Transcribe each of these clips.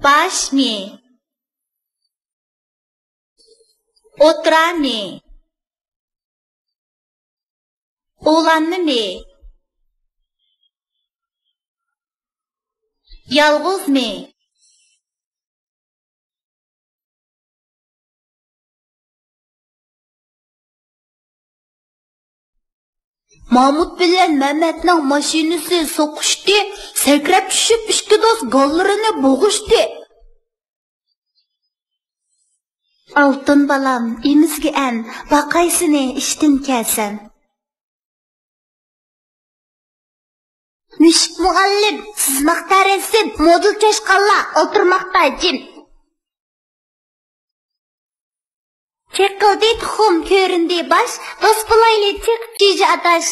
Baş mı? Oturan mı? Oğlanlı mı? Yalğız mı? Mahmut bilen Mehmet'nin maşinesi sokuştu, sekrep düşüp işki dost gollarını boğuştu. Altın balam, imizgi en, bakaysını iştin kelsen. Müşk muallim, sızmakta resim, modul keşkalla, oturmakta cin. Çekildi tuxum köründü baş, dost bulaylı çık cici adaş.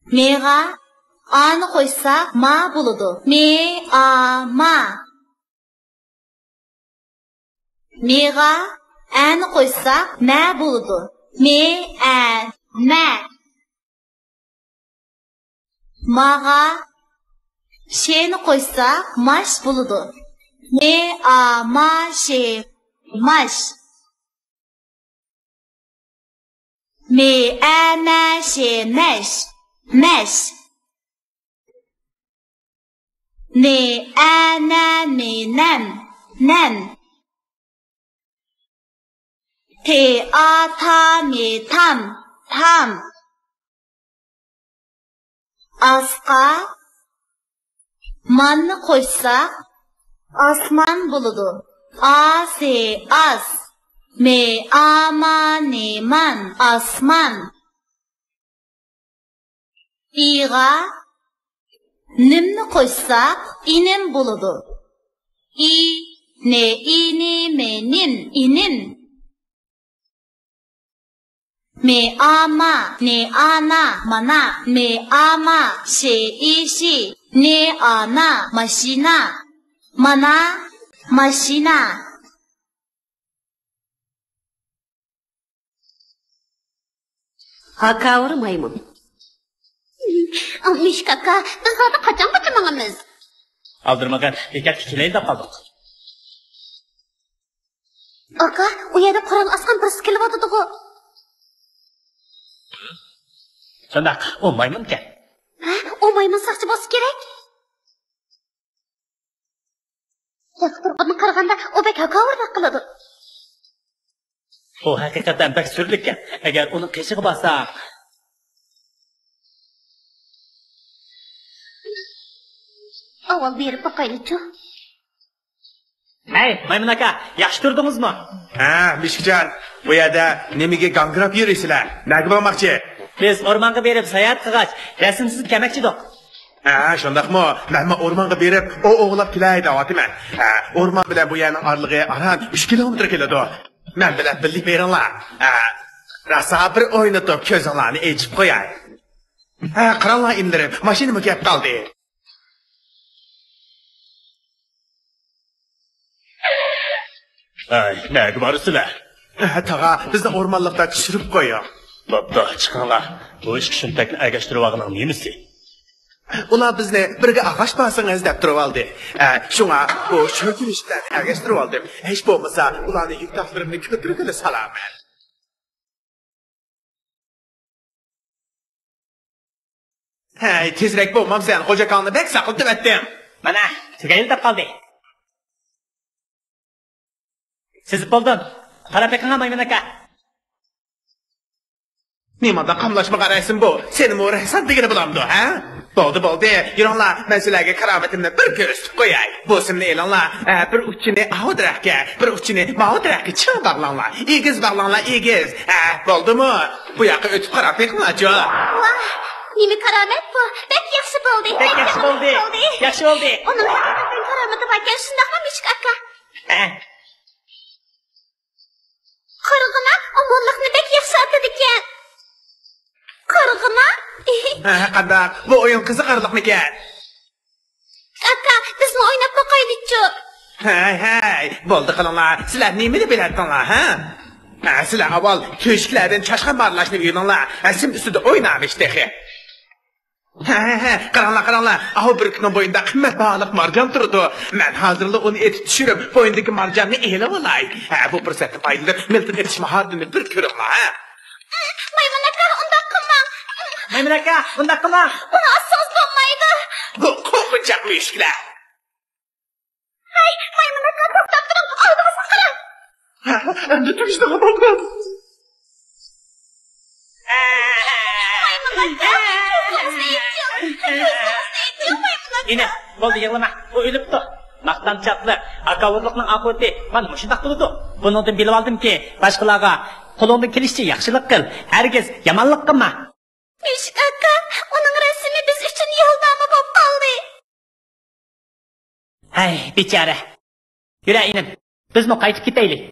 Meğa, anı koysa ma buludu. Ma. Meğa, anı koysa ma buludu. Ma. Mağa, şeyini koysa maş buludu. Maş. Meş. Nem. Tam. Asqa, manını koysa asman buludu. As. Man, asman. İğa, nimni koysa inim buludu. İnim. Mana. İşi. Maşina. Mana, maşina. Hakavur maymun. Almış kaka, biz zaten kaçan kaçamanımız. Aldırmagan, ekat ikileyin de kaldık. Aka, o yerde Kur'an askan birisi kelip atıdı o. Sondak, o maymun ken. O maymun sakçı bosu gerek. Onu karaganda o bek hakavurdak kılıdı. O hakikaten pek sürlük ken. Eğer onun keşiği bassa... Aval berip bakaylı ço. Hey, maymun aka, yaxshi turdunuz mu? Ha, Mishkijan, bu yerda nemiga gangirab yuraysizlar? Nega bormoqchi? Biz o'rmonga berib sayohat qilgach, rasmsiz kemakchidik. Ha, shundaqmi? Men o'rmonga berib, o'g'lab kelay deyapman. Ha, o'rmon bilan bu yerning orlig'i aran 3 kilometr keladi. Men bilan birlik beringlar. Ha, rasa bir o'ynatib ko'zinglarni echib qo'yay. Ha, qaranglar indirib, mashinam kelib qoldi. Ay, nega borsizlar? Tag'a, bizni o'rmonlikda tushirib qo'ying. Bo'pti, chiqinglar. Bu ish shuntakni agashtirib olganing nemisi? Ular bizni birga ag'ash basangiz deb turib oldi. Shunga bu sho'kilishlarni agashtirib oldim. Hech bo'lmasa ularning yuk taqdirini ko'tirgili salaman. Hey, tezroq bo'lmamsan, xo'jakonni bek saqlab etdim. Mana, tugayil deb qoldi. Siz bo'ldim. Qarab eqinga maymun aka. Nimada qamlashma qaraysin bu? Seni mo'raysan degani bilamdi, ha? Bo'ldi. Yuringlar, men sizlarga karomatimni bir ko'rsatib qo'yay. Bu simni e'lonlar, bir uchini avdiraqqa, bir uchini mavdiraqqa chiq bog'langlar. Egiz bog'langlar, egiz. Bo'ldimi? Bu yoqqa o'tib qarab eqinglar-chi. Vah, nimi karamet bu? Bek yaxshi bo'ldi. Yaxshi bo'ldi. Onun hakikaten karameti varken şundaqma Mishk aka. Qarg'ina omonliqni bek yaxshi atadi ekan. Qarg'ina? Qandaq, bu o'yin qiziqarliqmikan? Aka, bizni o'ynab boqaylik-chi. Hey, bo'ldi qilinglar. Sizlar nimani bilardinglar, ha? Sizlar avval köşklərdən çaşqan barlaşını yığınlar. Sim üstüdə oynamışdı. Qaranglar. Ahu bir kunun boyunda qimmat balık marjan turdu. Men hazırlı onu etib düşürüp boyundaki marjanını elib olay. Bu fürsətni paydalanıb miltin etiş maharetini bir körüqla. Maymun aka, undaq qilma. Maymun aka, undaq qilma. Buni assoz bo'lmaydi. Bu qo'rqinchaq mushuklar. Hey, maymun aka, to'xtab turing. Oldimizga qarang. Endi turishni qildim. Yine, bo'ldi yig'lama. U o'libdi. Maqtanchoqlik, akavurlikning oqibati mana shunday bo'ldi. Bundan bilib oldimki, boshqalarga qo'lingdan kelishicha yaxshilik qil. Hargiz yomonlik qilma. Mushuk aka, uning rasmi biz uchun yo'ldami bo'lib qoldi. Hay, bechora. Yura inim. Bizmi qaytib ketaylik.